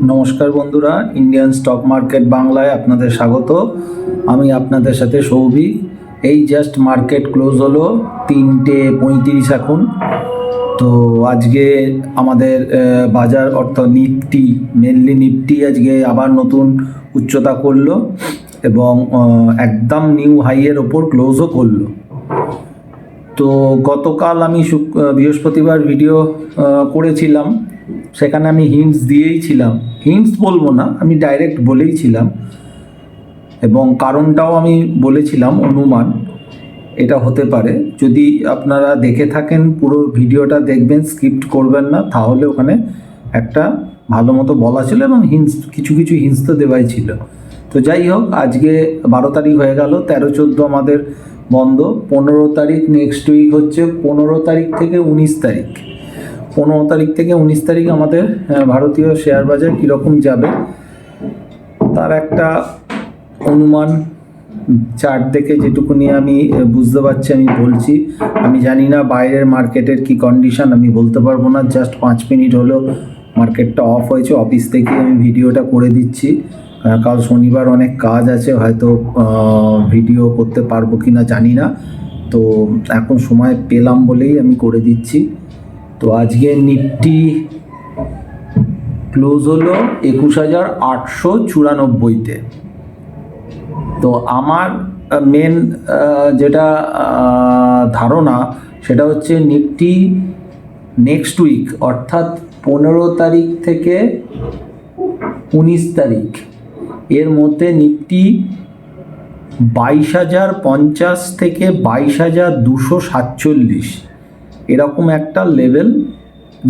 নমস্কার বন্ধুরা, Indian stock market বাংলায় আপনাদের স্বাগত। আমি আপনাদের সাথে সৌভিক। এই জাস্ট মার্কেট ক্লোজ হলো 3:35 এখন। তো আজকে আমাদের বাজার অর্থ নিফটি, মেনলি নিফটি আজকে আবার নতুন উচ্চতা করলো এবং একদম নিউ হাইয়ের ওপর ক্লোজও করলো। তো গতকাল আমি বৃহস্পতিবার ভিডিও করেছিলাম, সেখানে আমি হিন্টস দিয়েইছিলাম, হিন্টস বলবো না, আমি ডাইরেক্ট বলেইছিলাম এবং কারণটাও আমি বলেছিলাম, অনুমান এটা হতে পারে। যদি আপনারা দেখে থাকেন পুরো ভিডিওটা দেখবেন, স্কিপ্ট করবেন না, তাহলে ওখানে একটা ভালো মতো বলা ছিল এবং কিছু হিন্টস তো দেওয়াই ছিল। তো যাই হোক, আজকে 12 তারিখ হয়ে গেল, 13-14 আমাদের বন্ধ। 15 তারিখ নেক্সট উইক হচ্ছে, 15 তারিখ থেকে 19 তারিখ, 15 তারিখ থেকে 19 তারিখ আমাদের ভারতীয় শেয়ার বাজার কীরকম যাবে তার একটা অনুমান চার্ট দেখে যেটুকুনি আমি বুঝতে পারছি আমি বলছি। আমি জানি না বাইরের মার্কেটের কি কন্ডিশন, আমি বলতে পারবো না। জাস্ট 5 মিনিট হলো মার্কেটটা অফ হয়েছে, অফিস থেকে আমি ভিডিওটা করে দিচ্ছি। কাল শনিবার অনেক কাজ আছে, হয়তো ভিডিও করতে পারবো কি না জানি না, তো এখন সময় পেলাম বলেই আমি করে দিচ্ছি। তো আজকে নিফটি ক্লোজ হলো 21,894-তে। তো আমার মেন যেটা ধারণা সেটা হচ্ছে নিফটি নেক্সট উইক অর্থাৎ 15 তারিখ থেকে 19 তারিখ এর মধ্যে নিফটি 22,050 থেকে 22,247 এরকম একটা লেভেল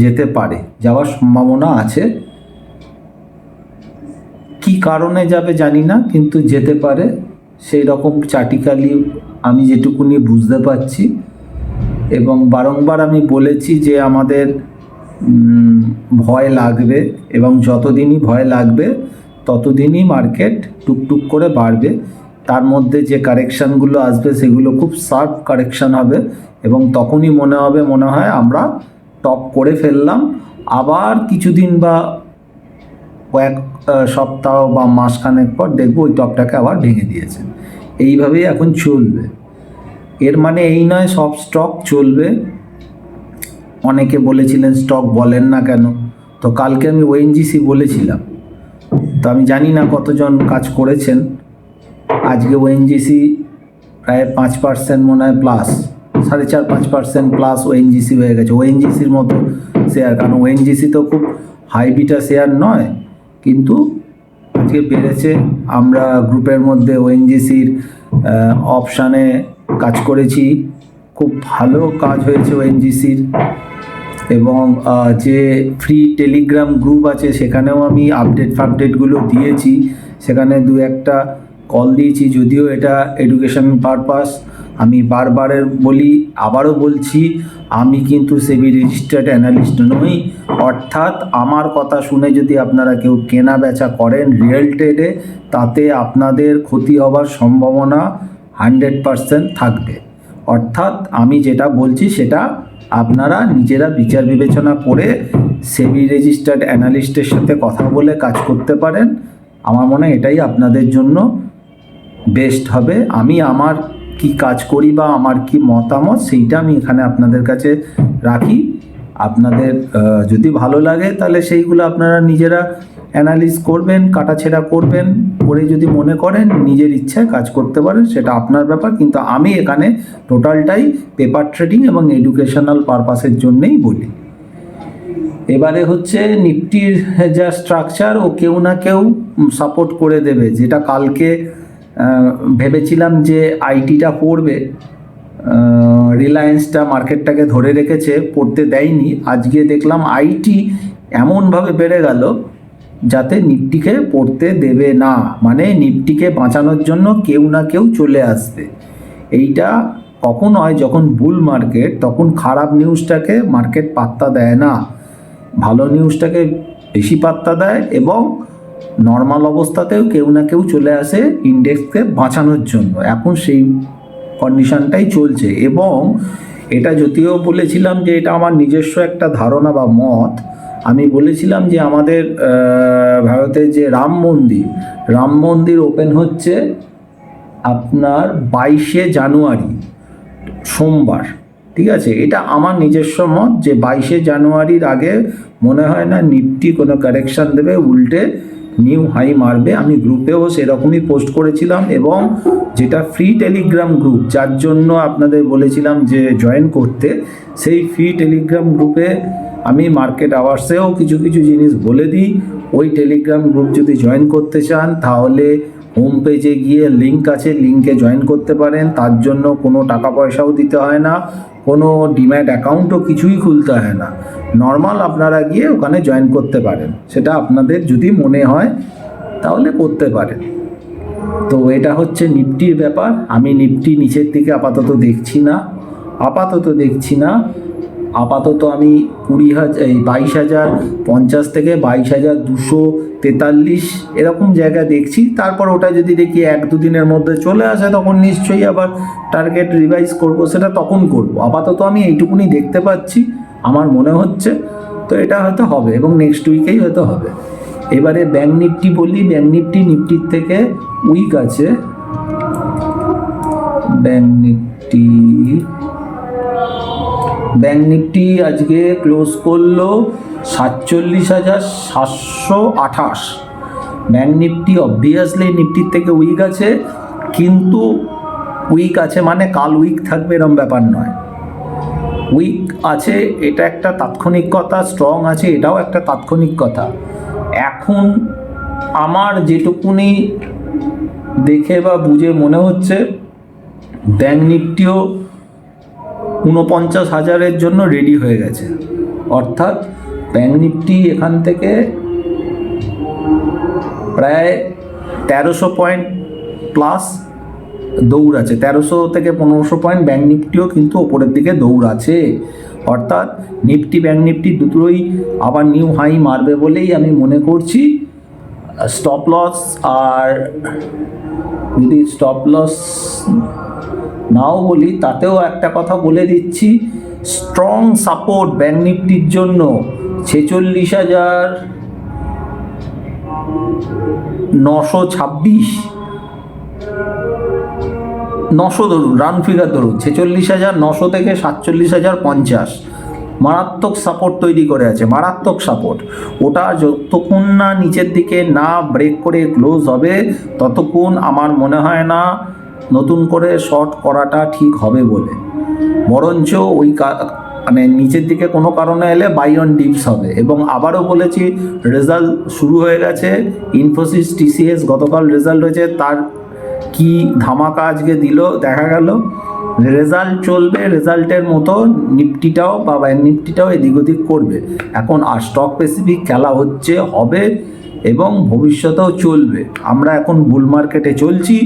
যেতে পারে, যাওয়ার সম্ভাবনা আছে। কি কারণে যাবে জানি না, কিন্তু যেতে পারে সেই রকম চার্টিক্যালি আমি যেটুকুনি বুঝতে পারছি। এবং বারংবার আমি বলেছি যে আমাদের ভয় লাগবে এবং যতদিনই ভয় লাগবে ততদিনই মার্কেট টুকটুক করে বাড়বে। তার মধ্যে যে কারেকশানগুলো আসবে সেগুলো খুব শার্প কারেকশান হবে এবং তখনই মনে হয় আমরা টপ করে ফেললাম। আবার কিছুদিন বা কয়েক সপ্তাহ বা মাসখানেক পর দেখবো ওই টপটাকে আবার ভেঙে দিয়েছে। এইভাবেই এখন চলবে। এর মানে এই নয় সব স্টক চলবে। অনেকে বলেছিলেন স্টক বলেন না কেন, তো কালকে আমি ওএনজিসি বলেছিলাম, তো আমি জানি না কতজন কাজ করেছেন। আজকে ওএনজিসি প্রায় 5% মনে হয় প্লাস, 4.5-5% প্লাস ওএনজিসি হয়ে গেছে। ওএনজিসির মতো শেয়ার, কারণ ওএনজিসি তো খুব হাই বিটা শেয়ার নয়, কিন্তু আজকে বেড়েছে। আমরা গ্রুপের মধ্যে ওএনজিসির অপশানে কাজ করেছি, খুব ভালো কাজ হয়েছে ওএনজিসির। এবং যে ফ্রি টেলিগ্রাম গ্রুপ আছে সেখানেও আমি আপডেটগুলো দিয়েছি, সেখানে 2-1টা কল দিয়েছি। যদিও এটা এডুকেশন পারপাস, আমি বারবারের বলি, আবারও বলছি, আমি কিন্তু সেবি রেজিস্টার্ড অ্যানালিস্ট নই। অর্থাৎ আমার কথা শুনে যদি আপনারা কেউ কেনা বেচা করেন রিয়েল ট্রেডে, তাতে আপনাদের ক্ষতি হওয়ার সম্ভাবনা 100% থাকবে। অর্থাৎ আমি যেটা বলছি সেটা আপনারা নিজেরা বিচার বিবেচনা করে সেবি রেজিস্টার্ড অ্যানালিস্টের সাথে কথা বলে কাজ করতে পারেন। আমার মনে হয় এটাই আপনাদের জন্য বেস্ট হবে। আমি আমার কি কাজ করি বা আমার কি মতামত সেইটা আমি এখানে আপনাদের কাছে রাখি। আপনাদের যদি ভালো লাগে তাহলে সেইগুলো আপনারা নিজেরা অ্যানালিস করবেন, কাটাছেঁড়া করবেন, করে যদি মনে করেন নিজের ইচ্ছায় কাজ করতে পারেন, সেটা আপনার ব্যাপার। কিন্তু আমি এখানে টোটালটাই পেপার ট্রেডিং এবং এডুকেশনাল পারপাসের জন্যেই বলি। এবারে হচ্ছে নিফটির যা স্ট্রাকচার, ও কেউ না কেউ সাপোর্ট করে দেবে। যেটা কালকে ভেবেছিলাম যে আইটিটা পড়বে, রিলায়েন্সটা মার্কেটটাকে ধরে রেখেছে, পড়তে দেয়নি। আজকে দেখলাম আইটি এমনভাবে বেড়ে গেল যাতে নিফটিকে পড়তে দেবে না, মানে নিফটিকে বাঁচানোর জন্য কেউ না কেউ চলে আসবে। এইটা কখন হয়, যখন বুল মার্কেট, তখন খারাপ নিউজটাকে মার্কেট পাত্তা দেয় না, ভালো নিউজটাকে বেশি পাত্তা দেয়। এবং নর্মাল অবস্থাতেও কেউ না কেউ চলে আসে ইন্ডেক্সকে বাঁচানোর জন্য। এখন সেই কন্ডিশনটাই চলছে। এবং এটা যদিও বলেছিলাম যে এটা আমার নিজস্ব একটা ধারণা বা মত, আমি বলেছিলাম যে আমাদের ভারতের যে রাম মন্দির ওপেন হচ্ছে আপনার 22শে জানুয়ারি সোমবার, ঠিক আছে। এটা আমার নিজস্ব মত যে 22শে জানুয়ারির আগে মনে হয় না নিফটি কোনো কারেকশান দেবে, উল্টে নিউ হাই মারবে। আমি গ্রুপেও সেরকমই পোস্ট করেছিলাম, এবং যেটা ফ্রি টেলিগ্রাম গ্রুপ যার জন্য আপনাদের বলেছিলাম যে জয়েন করতে, সেই ফ্রি টেলিগ্রাম গ্রুপে আমি মার্কেট আওয়ার্সেও কিছু কিছু জিনিস বলে দিই। ওই টেলিগ্রাম গ্রুপ যদি জয়েন করতে চান তাহলে হোম পেজে গিয়ে লিঙ্ক আছে, লিঙ্কে জয়েন করতে পারেন। তার জন্য কোনো টাকা পয়সাও দিতে হয় না, কোনো ডিম্যাট অ্যাকাউন্টও কিছুই খুলতে হয় না। নর্মাল আপনারা গিয়ে ওখানে জয়েন করতে পারেন, সেটা আপনাদের যদি মনে হয় তাহলে করতে পারেন। তো এটা হচ্ছে নিফটির ব্যাপার। আমি নিফটি নিচের দিকে আপাতত দেখছি না। আপাতত আমি 22,050 থেকে 22,243 এরকম জায়গা দেখছি। তারপর ওটা যদি দেখি 1-2 দিনের মধ্যে চলে আসে তখন নিশ্চয়ই আবার টার্গেট রিভাইজ করব, সেটা তখন করব। আপাতত আমি এইটুকুনি দেখতে পাচ্ছি, আমার মনে হচ্ছে। তো এটা হয়তো হবে এবং নেক্সট উইকেই হয়তো হবে। এবারে ব্যাঙ্ক নিফটি বলি। নিফটির থেকে উইক আছে। ব্যাঙ্ক নিফটি আজকে ক্লোজ করলো 47,728। ব্যাঙ্ক নিফটি অবভিয়াসলি নিফটির থেকে উইক আছে, কিন্তু উইক আছে মানে কাল উইক থাকবে এরকম ব্যাপার নয়। উইক আছে এটা একটা তাৎক্ষণিক কথা, স্ট্রং আছে এটাও একটা তাৎক্ষণিক কথা। এখন আমার যেটুকুনি দেখে বা বুঝে মনে হচ্ছে ব্যাঙ্ক নিফটিও 49,000-এর জন্য রেডি হয়ে গেছে। অর্থাৎ ব্যাঙ্ক নিফটি এখান থেকে প্রায় 1300 পয়েন্ট প্লাস দৌড়াচ্ছে, 1300 থেকে 1500 পয়েন্ট ব্যাঙ্ক নিফটিও কিন্তু ওপরের দিকে দৌড়াচ্ছে। অর্থাৎ নিফটি ব্যাঙ্ক নিফটি দুটোই আবার নিউ হাই মারবে বলেই আমি মনে করছি। স্টপ লস, আর যদি স্টপ লস নাও বলি তাতেও একটা কথা বলে দিচ্ছি, স্ট্রং সাপোর্ট ব্যাঙ্ক নিফটির জন্য 46,926, 900 ধরুন, রাউন্ড ফিগার ধরুন, 46,900 থেকে 47,050 মারাত্মক সাপোর্ট তৈরি করে আছে, মারাত্মক সাপোর্ট। ওটা যতক্ষণ না নিচের দিকে না ব্রেক করে ক্লোজ হবে ততক্ষণ আমার মনে হয় না নতুন করে শর্ট করাটা ঠিক হবে বলে। বরঞ্চ ওই মানে নিচের দিকে কোনো কারণে এলে বাই অন ডিপস হবে। এবং আবারও বলেছি, রেজাল্ট শুরু হয়ে গেছে। ইনফোসিস, টিসিএস গতকাল রেজাল্ট হয়েছে, তার কি ধামাকা আজকে দিল দেখা গেল। রেজাল্ট চলবে, রেজাল্টের মতো নিফটিটাও বা ব্যাঙ্ক নিফটিটাও এদিক ওদিক করবে। এখন আর স্টক স্পেসিফিক খেলা হচ্ছে, হবে এবং ভবিষ্যতেও চলবে। আমরা এখন বুল মার্কেটে চলছি,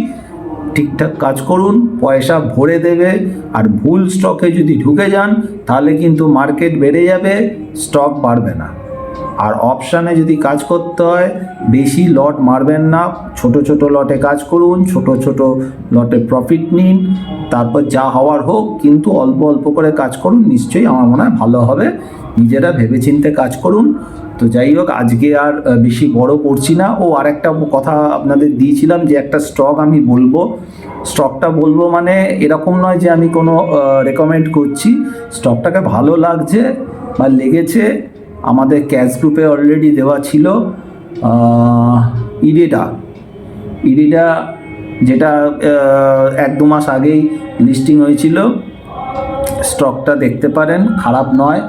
ঠিকঠাক কাজ করুন, পয়সা ভরে দেবে। আর ভুল স্টকে যদি ঢুকে যান তাহলে কিন্তু মার্কেট বেড়ে যাবে, স্টক বাড়বে না। আর অপশানে যদি কাজ করতে হয় বেশি লট মারবেন না, ছোট ছোট লটে কাজ করুন, ছোট ছোট লটে প্রফিট নিন, তারপর যা হওয়ার হোক, কিন্তু অল্প অল্প করে কাজ করুন। নিশ্চয়ই আমার মনে হয় ভালো হবে। নিজেরা ভেবেচিন্তে কাজ করুন। তো যাই হোক, আজকে আর বেশি বড় করছি না। ও আরেকটা কথা আপনাদের দিয়েছিলাম যে একটা স্টক আমি বলবো। স্টকটা বলবো মানে এরকম নয় যে আমি কোনো রেকমেন্ড করছি। স্টকটাকে ভালো লাগছে বা লেগেছে, আমাদের ক্যাশ গ্রুপে অলরেডি দেওয়া ছিল। ইরিডা যেটা 1-2 মাস আগেই লিস্টিং হয়েছিল, স্টকটা দেখতে পারেন, খারাপ নয়।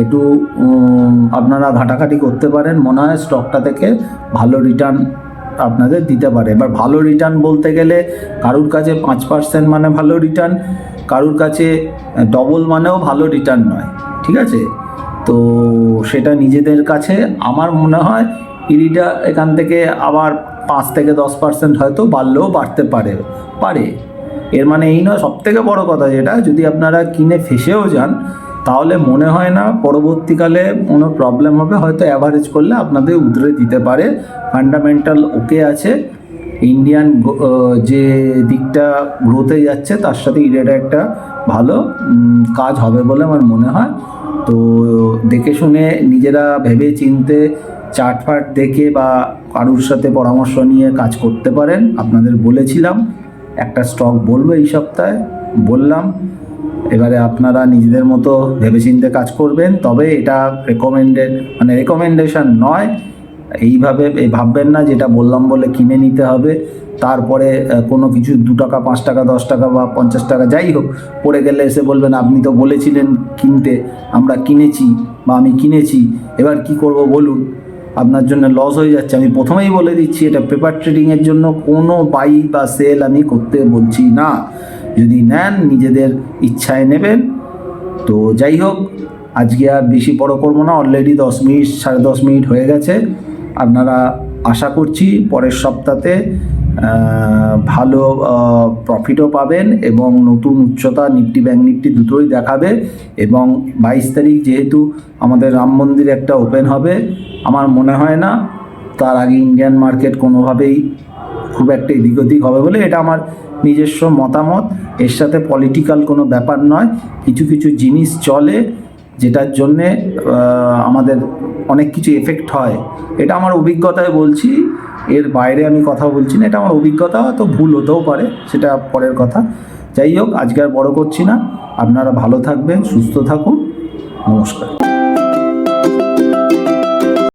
একটু আপনারা ঘাটাঘাটি করতে পারেন, মনে হয় স্টকটা থেকে ভালো রিটার্ন আপনাদের দিতে পারে। এবার ভালো রিটার্ন বলতে গেলে কারুর কাছে 5% মানে ভালো রিটার্ন, কারুর কাছে ডবল মানেও ভালো রিটার্ন নয়, ঠিক আছে। তো সেটা নিজেদের কাছে। আমার মনে হয় ইরিডা এখান থেকে আবার 5 থেকে 10% হয়তো বাড়লেও বাড়তে পারে। এর মানে এই নয়, সবথেকে বড় কথা যেটা, যদি আপনারা কিনে ফেসেও যান তাহলে মনে হয় না পরবর্তীকালে কোনো প্রবলেম হবে। হয়তো অ্যাভারেজ করলে আপনাদের উতরে দিতে পারে। ফান্ডামেন্টাল ওকে আছে, ইন্ডিয়ান যে দিকটা গ্রোথে যাচ্ছে তার সাথে ইরিডা একটা ভালো কাজ হবে বলে আমার মনে হয়। তো দেখে শুনে নিজেরা ভেবে চিনতে চার্ট ফার্ট দেখে বা কারুর সাথে পরামর্শ নিয়ে কাজ করতে পারেন। আপনাদের বলেছিলাম একটা স্টক বলবো এই সপ্তাহে, বললাম। এবারে আপনারা নিজেদের মতো ভেবেচিন্তে কাজ করবেন। তবে এটা রেকমেন্ডেশন নয়। এইভাবে ভাববেন না যেটা বললাম বলে কিনে নিতে হবে, তারপরে কোনো কিছু 2 টাকা 5 টাকা 10 টাকা বা 50 টাকা যাই হোক পড়ে গেলে এসে বলবেন আপনি তো বলেছিলেন কিনতে, আমরা কিনেছি বা আমি কিনেছি, এবার কি করব বলুন। আপনার জন্য লস হয়ে যাচ্ছে। আমি প্রথমেই বলে দিচ্ছি, এটা পেপার ট্রেডিংয়ের জন্য কোনো বাই বা সেল আমি করতে বলছি না। যদি নেন নিজেদের ইচ্ছায় নেবেন। তো যাই হোক, আজকে আর বেশি বড় করবো না, অলরেডি 10 মিনিট 10:30 মিনিট হয়ে গেছে। আপনারা আশা করছি পরের সপ্তাহে ভালো প্রফিটও পাবেন এবং নতুন উচ্চতা নিফটি ব্যাঙ্ক নিফটি দুটোই দেখাবে। এবং 22 তারিখ যেহেতু আমাদের রাম মন্দির একটা ওপেন হবে, আমার মনে হয় না তার আগে ইন্ডিয়ান মার্কেট কোনোভাবেই খুব একটা এদিক ওদিক হবে বলে। এটা আমার নিজস্ব মতামত, এর সাথে পলিটিক্যাল কোনো ব্যাপার নয়। কিছু কিছু জিনিস চলে যেটার জন্যে আমাদের অনেক কিছু এফেক্ট হয়। এটা আমার অভিজ্ঞতায় বলছি, এর বাইরে আমি কথা বলছি না। এটা আমার অভিজ্ঞতা, হয়তো ভুল হতেও পারে, সেটা পরের কথা। যাই হোক, আজকে আর বড় করছি না। আপনারা ভালো থাকবেন, সুস্থ থাকুন। নমস্কার।